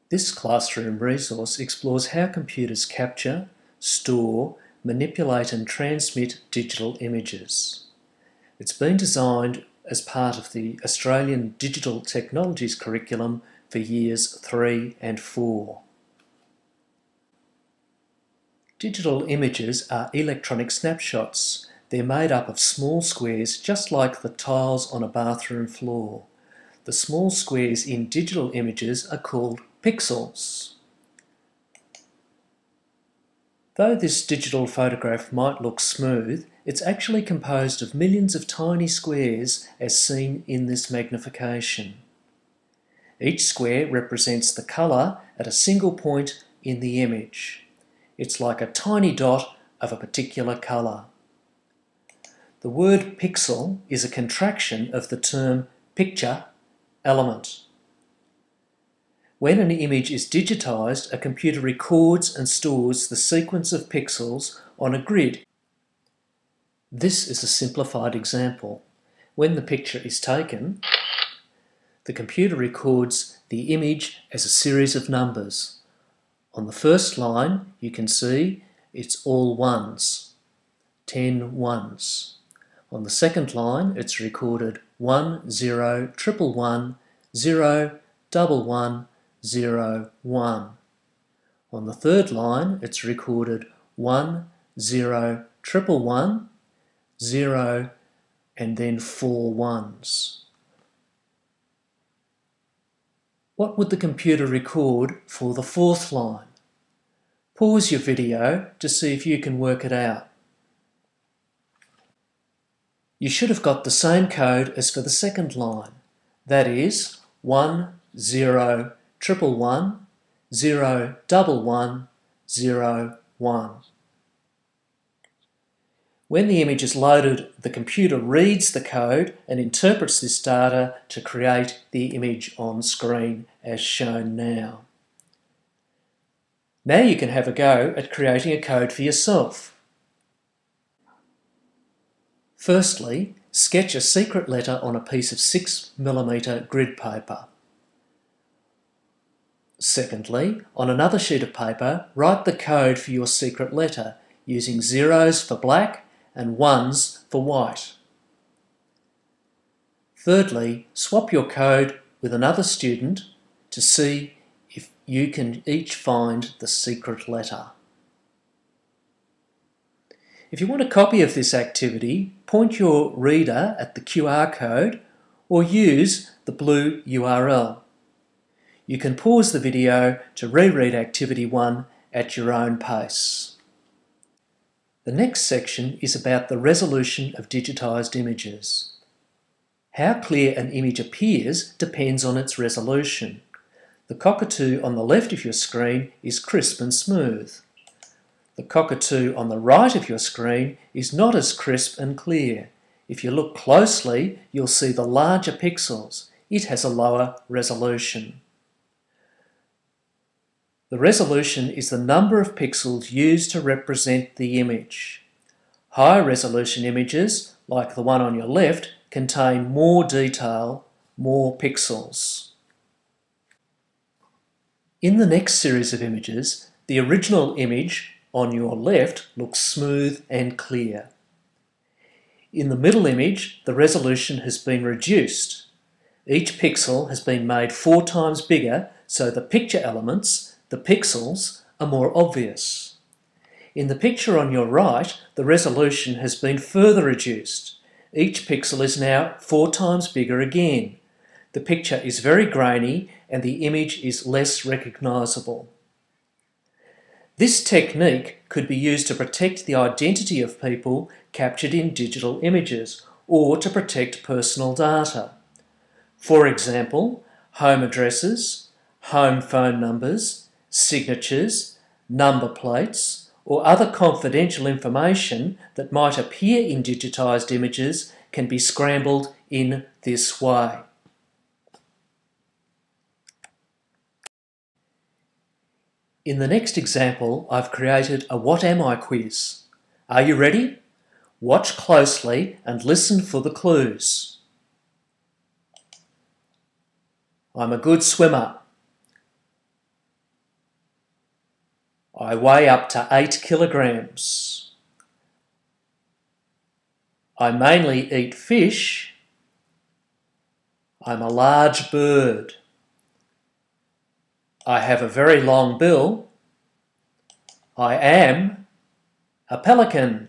This classroom resource explores how computers capture, store, manipulate and transmit digital images. It's been designed as part of the Australian Digital Technologies curriculum for Years 3 and 4. Digital images are electronic snapshots. They're made up of small squares just like the tiles on a bathroom floor. The small squares in digital images are called pixels. Though this digital photograph might look smooth, it's actually composed of millions of tiny squares as seen in this magnification. Each square represents the colour at a single point in the image. It's like a tiny dot of a particular colour. The word pixel is a contraction of the term picture element. When an image is digitised, a computer records and stores the sequence of pixels on a grid. This is a simplified example. When the picture is taken, the computer records the image as a series of numbers. On the first line, you can see it's all ones, 10 ones. On the second line, it's recorded 1, 0, 111, 0, 11, 0, 1. On the third line, it's recorded 1, 0, 111, 0, and then 4 ones. What would the computer record for the fourth line? Pause your video to see if you can work it out. You should have got the same code as for the second line. That is 1, 0, 111, 0, 11, 0, 1. When the image is loaded, the computer reads the code and interprets this data to create the image on screen as shown now. Now you can have a go at creating a code for yourself. Firstly, sketch a secret letter on a piece of 6mm grid paper. Secondly, on another sheet of paper, write the code for your secret letter using zeros for black and ones for white. Thirdly, swap your code with another student to see if you can each find the secret letter. If you want a copy of this activity, point your reader at the QR code or use the blue URL. You can pause the video to reread Activity 1 at your own pace. The next section is about the resolution of digitised images. How clear an image appears depends on its resolution. The cockatoo on the left of your screen is crisp and smooth. The cockatoo on the right of your screen is not as crisp and clear. If you look closely, you'll see the larger pixels. It has a lower resolution. The resolution is the number of pixels used to represent the image. Higher resolution images, like the one on your left, contain more detail, more pixels. In the next series of images, the original image on your left looks smooth and clear. In the middle image, the resolution has been reduced. Each pixel has been made 4 times bigger, so the picture elements, the pixels, are more obvious. In the picture on your right, the resolution has been further reduced. Each pixel is now 4 times bigger again. The picture is very grainy and the image is less recognisable. This technique could be used to protect the identity of people captured in digital images or to protect personal data. For example, home addresses, home phone numbers, signatures, number plates, or other confidential information that might appear in digitised images can be scrambled in this way. In the next example, I've created a What Am I quiz. Are you ready? Watch closely and listen for the clues. I'm a good swimmer. I weigh up to 8 kilograms. I mainly eat fish. I'm a large bird. I have a very long bill. I am a pelican.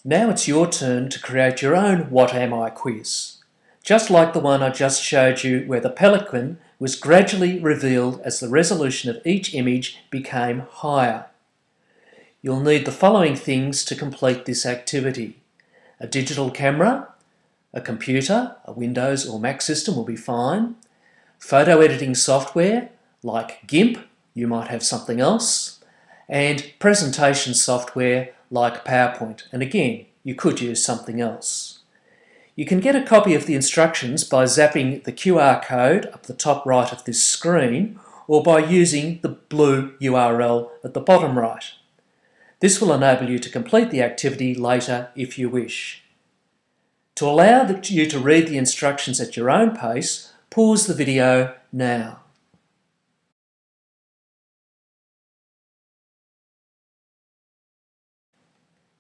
Now it's your turn to create your own What Am I quiz, just like the one I just showed you where the pelican was gradually revealed as the resolution of each image became higher. You'll need the following things to complete this activity: a digital camera, a computer, a Windows or Mac system will be fine, photo editing software like GIMP, you might have something else, and presentation software like PowerPoint, and again, you could use something else. You can get a copy of the instructions by zapping the QR code up the top right of this screen or by using the blue URL at the bottom right. This will enable you to complete the activity later if you wish. To allow you to read the instructions at your own pace, pause the video now.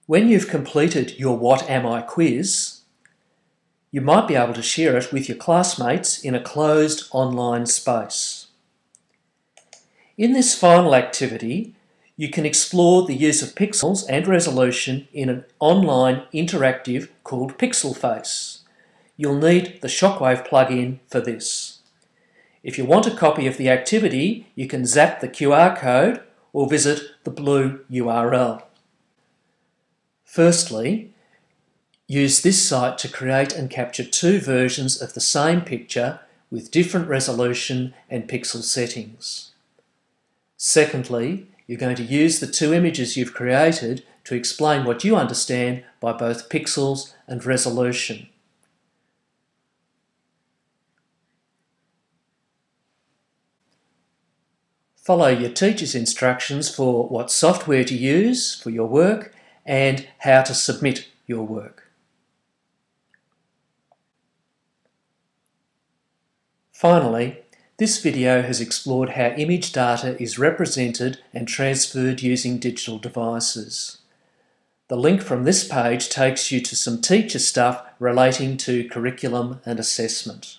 When you've completed your What Am I quiz, you might be able to share it with your classmates in a closed online space. In this final activity, you can explore the use of pixels and resolution in an online interactive called Pixel Face. You'll need the Shockwave plugin for this. If you want a copy of the activity, you can zap the QR code or visit the blue URL. Firstly, use this site to create and capture two versions of the same picture with different resolution and pixel settings. Secondly, you're going to use the two images you've created to explain what you understand by both pixels and resolution. Follow your teacher's instructions for what software to use for your work and how to submit your work. Finally, this video has explored how image data is represented and transferred using digital devices. The link from this page takes you to some teacher stuff relating to curriculum and assessment.